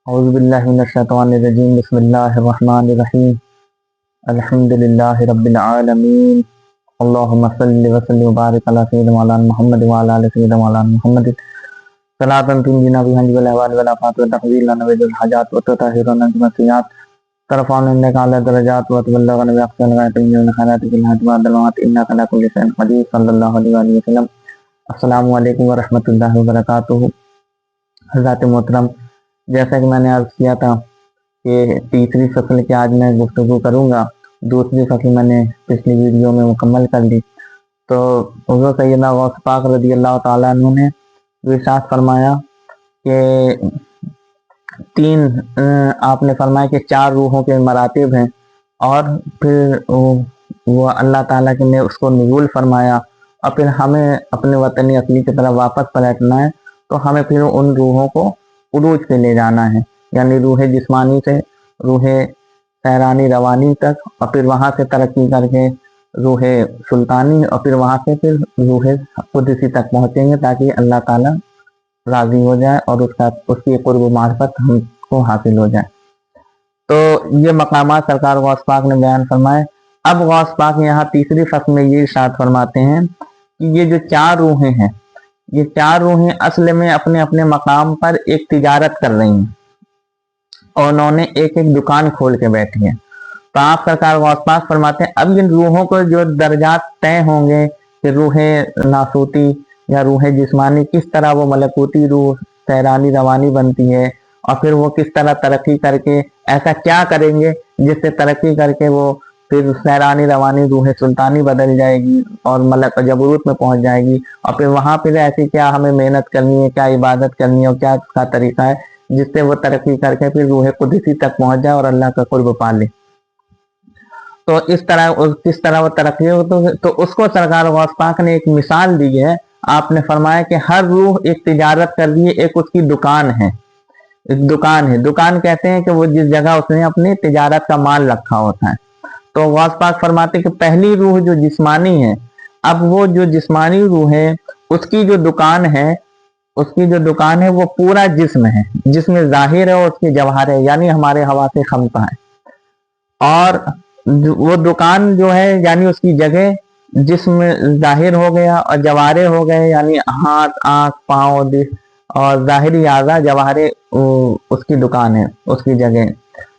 اعوذ باللہ من الشیطان الرجیم بسم اللہ الرحمن الرحیم الحمدللہ رب العالمین اللہم صلی وسلم وبارک علی سیدنا مولانا محمد وعلی آل سیدنا مولانا محمد صلاۃ تنجینا بها من الاحوال والآفات وتقضی لنا بها الحاجات وتطہرنا من السیئات ترفعنا انک اعلی درجات وتبلغنا باقصى الغایات من الخیرات فی الحیاة بعد الممات انک علی کل شیء قدیر صلی اللہ علیہ وآلہ وسلم۔ السلام علیکم ورحمۃ اللہ وبرکاتہ۔ حضرات محترم، جیسا کہ میں نے عرض کیا تھا کہ تیسری فصل کی آج میں گفتگو کروں گا، دوسری فصل میں نے پچھلی ویڈیو میں مکمل کر لی۔ تو حضرت سیدنا غوث پاک رضی اللہ تعالیٰ عنہ نے ارشاد فرمایا کہ آپ نے فرمایا کہ 4 روحوں کے مراتب ہیں، اور پھر وہ اللہ تعالیٰ نے اس کو نزول فرمایا، اور پھر ہمیں اپنے وطن اصلی کی طرف واپس پلٹنا ہے، تو ہمیں پھر ان روحوں کو عروج سے لے جانا ہے، یعنی روح جسمانی سے روح سیرانی روانی تک، اور پھر وہاں سے ترقی کر کے روح سلطانی، اور پھر وہاں سے پھر روح قدسی تک پہنچیں گے، تاکہ اللہ تعالیٰ راضی ہو جائے اور اس کی قرب و معرفت ہم کو حاصل ہو جائے۔ تو یہ مقامات سرکار غوث پاک نے بیان فرمائے۔ اب غوث پاک یہاں تیسری فصل میں یہ ارشاد فرماتے ہیں کہ یہ جو 4 روحیں ہیں، یہ 4 روحیں اصل میں اپنے اپنے مقام پر ایک تجارت کر رہی ہیں، اور انہوں نے ایک ایک دکان کھول کے بیٹھی ہیں۔ تو آپ سرکار غوث پاک فرماتے ہیں اب ان روحوں کو جو درجات طے ہوں گے کہ روح ناسوتی یا روح جسمانی کس طرح وہ ملکوتی روح سیرانی روانی بنتی ہے، اور پھر وہ کس طرح ترقی کر کے ایسا کیا کریں گے جس سے ترقی کر کے وہ پھر سیرانی روانی روح سلطانی بدل جائے گی اور ملک جبروت میں پہنچ جائے گی، اور پھر وہاں پھر ایسی کیا ہمیں محنت کرنی ہے، کیا عبادت کرنی ہے، اور کیا اس کا طریقہ ہے جس سے وہ ترقی کر کے پھر روح قدسی تک پہنچ جائے اور اللہ کا قرب پا لے۔ تو اس طرح کس طرح وہ ترقی ہو، تو اس کو سرکار غوث پاک نے ایک مثال دی ہے۔ آپ نے فرمایا کہ ہر روح ایک تجارت کر رہی ہے، ایک اس کی دکان ہے، دکان کہتے ہیں کہ وہ جس جگہ اس نے اپنی تجارت کا مال رکھا ہوتا ہے۔ تو غوث پاک فرماتے ہیں کہ پہلی روح جو جسمانی ہے، اب وہ جو جسمانی روح ہے اس کی جو دکان ہے وہ پورا جسم ہے، جسم ظاہر ہے اور اس کی جوہر ہے، یعنی ہمارے حواس خمسہ ہے، اور وہ دکان جو ہے یعنی اس کی جگہ جسم ظاہر ہو گیا اور جوارے ہو گئے، یعنی ہاتھ، آنکھ، پاؤں اور ظاہری اعضاء جوارے اس کی دکان ہے، اس کی جگہ۔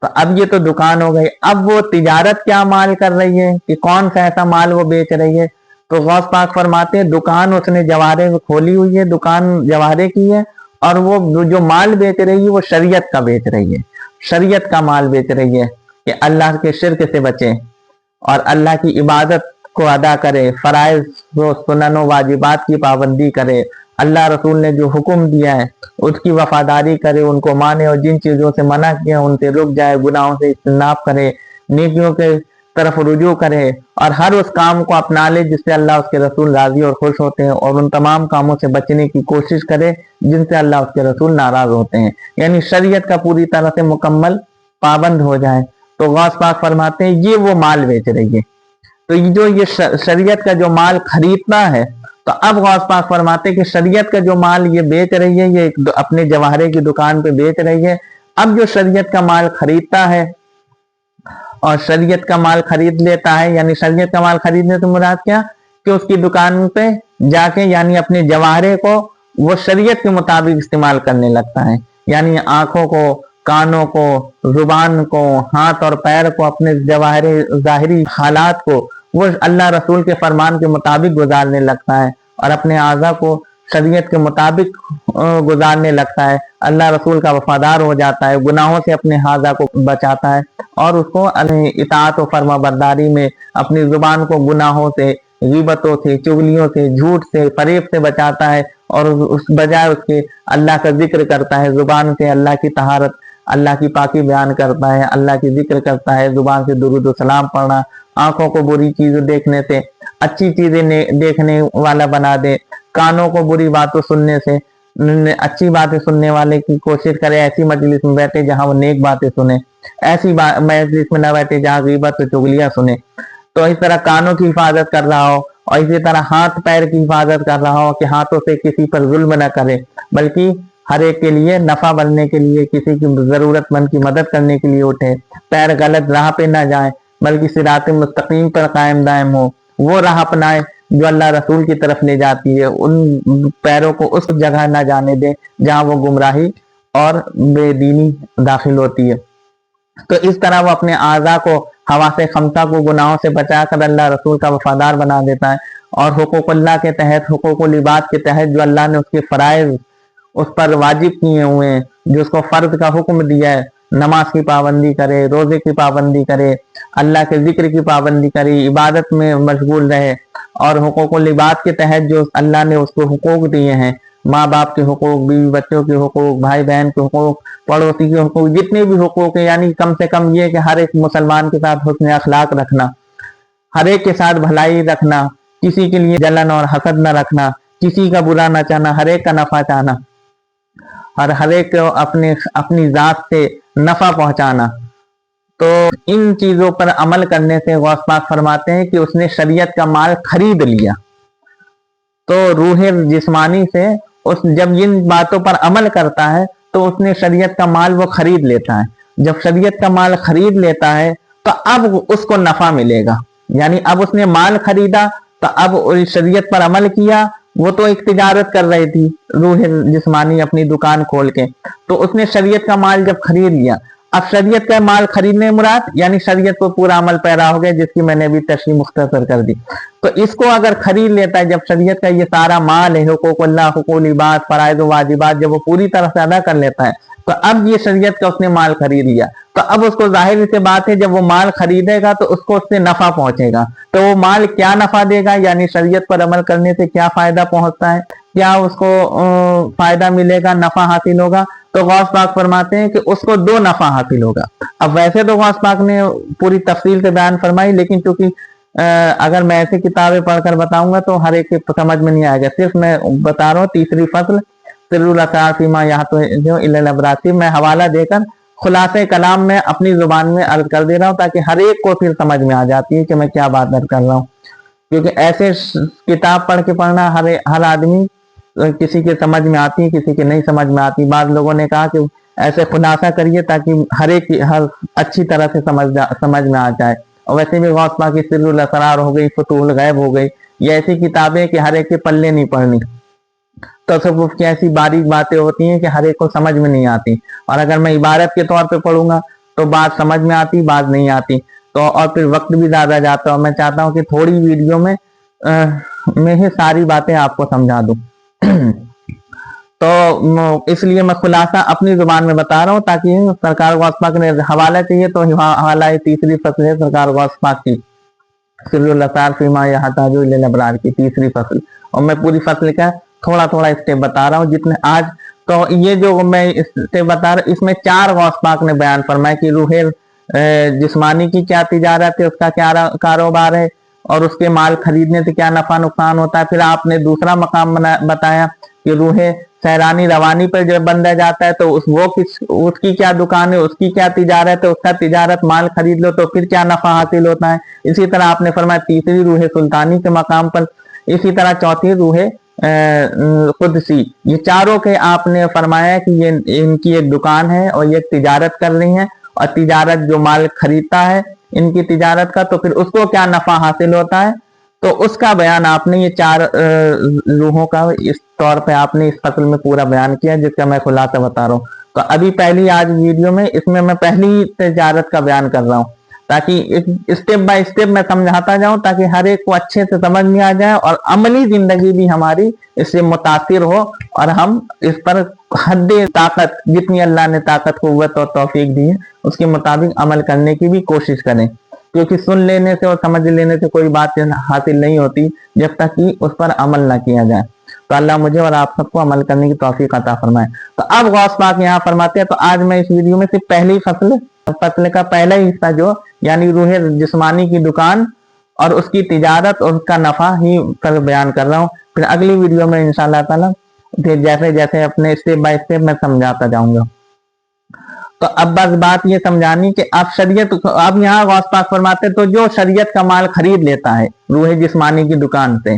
تو اب یہ تو دکان ہو گئی، اب وہ تجارت کیا مال کر رہی ہے کہ کون سا ایسا مال وہ بیچ رہی ہے۔ تو غوث پاک فرماتے ہیں دکان اس نے جوارے میں کھولی ہوئی ہے، دکان جوارے کی ہے، اور وہ جو مال بیچ رہی ہے وہ شریعت کا بیچ رہی ہے، شریعت کا مال بیچ رہی ہے کہ اللہ کے شرک سے بچے اور اللہ کی عبادت کو ادا کرے، فرائض و سنن و واجبات کی پابندی کرے، اللہ رسول نے جو حکم دیا ہے اس کی وفاداری کرے، ان کو مانے، اور جن چیزوں سے منع کیا ان سے رک جائے، گناہوں سے اجتناب کرے، نیکیوں کے طرف رجوع کرے، اور ہر اس کام کو اپنا لے جس سے اللہ اس کے رسول راضی اور خوش ہوتے ہیں، اور ان تمام کاموں سے بچنے کی کوشش کرے جن سے اللہ اس کے رسول ناراض ہوتے ہیں، یعنی شریعت کا پوری طرح سے مکمل پابند ہو جائے۔ تو غوث پاک فرماتے ہیں یہ وہ مال بیچ رہی ہے۔ تو یہ شریعت کا جو مال خریدنا ہے، تو اب غوث پاک فرماتے ہیں کہ شریعت کا جو مال یہ بیچ رہی ہے، یہ اپنے جواہرے کی دکان پہ بیچ رہی ہے۔ اب جو شریعت کا مال خریدتا ہے اور شریعت کا مال خرید لیتا ہے، یعنی شریعت کا مال خریدنے سے مراد کیا کہ اس کی دکان پہ جا کے یعنی اپنے جواہرے کو وہ شریعت کے مطابق استعمال کرنے لگتا ہے، یعنی آنکھوں کو، کانوں کو، زبان کو، ہاتھ اور پیر کو، اپنے جواہر ظاہری حالات کو وہ اللہ رسول کے فرمان کے مطابق گزارنے لگتا ہے، اور اپنے اعضاء کو شریعت کے مطابق گزارنے لگتا ہے، اللہ رسول کا وفادار ہو جاتا ہے، گناہوں سے اپنے اعضاء کو بچاتا ہے، اور اس کو اطاعت و فرما برداری میں اپنی زبان کو گناہوں سے، غیبتوں سے، چغلیوں سے، جھوٹ سے، فریب سے بچاتا ہے، اور اس بجائے اس کے اللہ کا ذکر کرتا ہے، زبان سے اللہ کی طہارت، اللہ کی پاکی بیان کرتا ہے، اللہ کی ذکر کرتا ہے، زبان سے درود و سلام پڑھنا، آنکھوں کو بری چیزیں دیکھنے سے اچھی چیزیں دیکھنے والا بنا دے، کانوں کو بری باتوں سننے سے اچھی باتیں سننے والے کی کوشش کرے، ایسی مجلس میں بیٹھے جہاں وہ نیک باتیں سنے، ایسی مجلس میں نہ بیٹھے جہاں غیبت و چغلیاں سنے۔ تو اس طرح کانوں کی حفاظت کر رہا ہو، اور اسی طرح ہاتھ پیر کی حفاظت کر رہا ہو کہ ہاتھوں سے کسی پر ظلم نہ کرے، بلکہ ہر ایک کے لیے نفع بننے کے لیے، کسی کی ضرورت مند کی مدد کرنے کے لیے اٹھے، پیر غلط راہ پہ نہ جائیں بلکہ صراط مستقیم پر قائم دائم ہو، وہ راہ اپنائے جو اللہ رسول کی طرف لے جاتی ہے، ان پیروں کو اس جگہ نہ جانے دے جہاں وہ گمراہی اور بے دینی داخل ہوتی ہے۔ تو اس طرح وہ اپنے اعضاء کو، حواس خمسہ کو گناہوں سے بچا کر اللہ رسول کا وفادار بنا دیتا ہے، اور حقوق اللہ کے تحت، حقوق العباد کے تحت جو اللہ نے اس کے فرائض اس پر واجب کیے ہوئے ہیں، جو اس کو فرض کا حکم دیا ہے، نماز کی پابندی کرے، روزے کی پابندی کرے، اللہ کے ذکر کی پابندی کرے، عبادت میں مشغول رہے، اور حقوق العباد کے تحت جو اللہ نے اس کو حقوق دیے ہیں، ماں باپ کے حقوق، بیوی بچوں کے حقوق، بھائی بہن کے حقوق، پڑوسی کے حقوق، جتنے بھی حقوق ہیں، یعنی کم سے کم یہ کہ ہر ایک مسلمان کے ساتھ حسن اخلاق رکھنا، ہر ایک کے ساتھ بھلائی رکھنا، کسی کے لیے جلن اور حسد نہ رکھنا، کسی کا برا نہ چاہنا، ہر ایک کا نفع چاہنا، اور ہر ایک کو اپنی ذات سے نفع پہنچانا۔ تو ان چیزوں پر عمل کرنے سے غوث پاک فرماتے ہیں کہ اس نے شریعت کا مال خرید لیا۔ تو روح جسمانی سے جب ان باتوں پر عمل کرتا ہے تو اس نے شریعت کا مال وہ خرید لیتا ہے۔ جب شریعت کا مال خرید لیتا ہے تو اب اس کو نفع ملے گا، یعنی اب اس نے مال خریدا تو اب شریعت پر عمل کیا۔ وہ تو ایک تجارت کر رہی تھی روح جسمانی اپنی دکان کھول کے، تو اس نے شریعت کا مال جب خرید لیا، اب شریعت کا مال خریدنے مراد یعنی شریعت کو پورا عمل پیرا ہو گیا، جس کی میں نے بھی تشریح مختصر کر دی۔ تو اس کو اگر خرید لیتا ہے، جب شریعت کا یہ سارا مال ہے، حقوق اللہ، حقوق العباد، فرائض و واجبات، جب وہ پوری طرح سے ادا کر لیتا ہے تو اب یہ شریعت کا اس نے مال خرید لیا، تو اب اس کو ظاہر سے بات ہے جب وہ مال خریدے گا تو اس کو اس سے نفع پہنچے گا۔ تو وہ مال کیا نفع دے گا، یعنی شریعت پر عمل کرنے سے کیا فائدہ پہنچتا ہے، کیا اس کو فائدہ ملے گا، نفع حاصل ہوگا۔ تو غوث پاک فرماتے ہیں کہ اس کو دو نفع حاصل ہوگا۔ اب ویسے تو غوث پاک نے پوری تفصیل سے بیان فرمائی، لیکن چونکہ اگر میں ایسی کتابیں پڑھ کر بتاؤں گا تو ہر ایک سمجھ میں نہیں آئے گا، صرف میں بتا رہا ہوں تیسری فصل سر الاسرار فیما یحتوی الی الابرار، میں حوالہ دے کر خلاصے کلام میں اپنی زبان میں عرض کر دے رہا ہوں تاکہ ہر ایک کو پھر سمجھ میں آ جاتی ہے کہ میں کیا بات کر رہا ہوں، کیونکہ ایسے کتاب پڑھ کے پڑھنا ہر آدمی کسی کے سمجھ میں آتی ہے، کسی کے نہیں سمجھ میں آتی۔ بعض لوگوں نے کہا کہ ایسے خلاصہ کریے تاکہ ہر ایک اچھی طرح سے سمجھ میں آ جائے۔ اور ویسے بھی غوث پاک کی سر الاسرار ہو گئی، فتوح الغیب ہو گئی، یہ ایسی کتابیں کہ ہر ایک کے پلے نہیں پڑھنی۔ تصوف کی ایسی باریک باتیں ہوتی ہیں کہ ہر ایک کو سمجھ میں نہیں آتی، اور اگر میں عبارت کے طور پہ پڑھوں گا تو بات سمجھ میں آتی، بات نہیں آتی، تو اور پھر وقت بھی زیادہ جاتا ہے۔ میں چاہتا ہوں کہ تھوڑی ویڈیو میں ہی ساری باتیں آپ کو سمجھا دوں، تو اس لیے میں خلاصہ اپنی زبان میں بتا رہا ہوں تاکہ سرکار غوث پاک نے حوالہ چاہیے تو حوالہ تیسری فصل ہے سرکار غوث پاک کی، سر الاسرار فیما یحتوی الی الابرار کی تیسری فصل، اور میں پوری فصل کا تھوڑا تھوڑا اسٹیپ بتا رہا ہوں جتنے آج۔ تو یہ جو میں اسٹیپ بتا رہا ہوں اس میں 4 غوث پاک نے بیان فرمایا کہ روح جسمانی کی کیا تجارت ہے، اس کا کیا کاروبار ہے، اور اس کے مال خریدنے سے کیا نفع نقصان ہوتا ہے۔ پھر آپ نے دوسرا مقام بتایا کہ روح سیرانی روانی پر جب بندہ جاتا ہے تو اس کی کیا دکان ہے، اس کی کیا تجارت ہے، اس کا تجارت مال خرید لو تو پھر کیا نفع حاصل ہوتا ہے۔ اسی طرح آپ نے فرمایا تیسری روح سلطانی کے مقام پر، اسی طرح چوتھی روح قدسی، یہ چاروں کے آپ نے فرمایا کہ یہ ان کی ایک دکان ہے اور یہ تجارت کر رہی ہیں، اور تجارت جو مال خریدتا ہے ان کی تجارت کا تو پھر اس کو کیا نفع حاصل ہوتا ہے، تو اس کا بیان آپ نے یہ 4 روحوں کا اس طور پہ آپ نے اس فصل میں پورا بیان کیا، جس کا میں خلاصہ بتا رہا ہوں۔ تو ابھی پہلی آج ویڈیو میں اس میں پہلی تجارت کا بیان کر رہا ہوں تاکہ اسٹیپ بائی اسٹیپ میں سمجھاتا جاؤں تاکہ ہر ایک کو اچھے سے سمجھ میں آ جائے اور عملی زندگی بھی ہماری اس سے متاثر ہو، اور ہم اس پر حد طاقت جتنی اللہ نے طاقت قوت اور توفیق دی ہے اس کے مطابق عمل کرنے کی بھی کوشش کریں، کیونکہ سن لینے سے اور سمجھ لینے سے کوئی بات حاصل نہیں ہوتی جب تک کہ اس پر عمل نہ کیا جائے۔ تو اللہ مجھے اور آپ سب کو عمل کرنے کی توفیق عطا فرمائے۔ تو اب غوث پاک یہاں فرماتے ہیں، تو آج میں اس ویڈیو میں صرف پہلی فصل کا پہلا حصہ جو یعنی روح جسمانی کی دکان اور اس کی تجارت اور اس کا نفع ہی کل بیان کر رہا ہوں، پھر اگلی ویڈیو میں انشاءاللہ تعالی پھر جیسے جیسے اپنے اسٹیپ بائی اسٹیپ میں سمجھاتا جاؤں گا۔ تو اب بس بات یہ سمجھانی کہ اب یہاں غوث پاک فرماتے تو جو شریعت کا مال خرید لیتا ہے روح جسمانی کی دکان سے،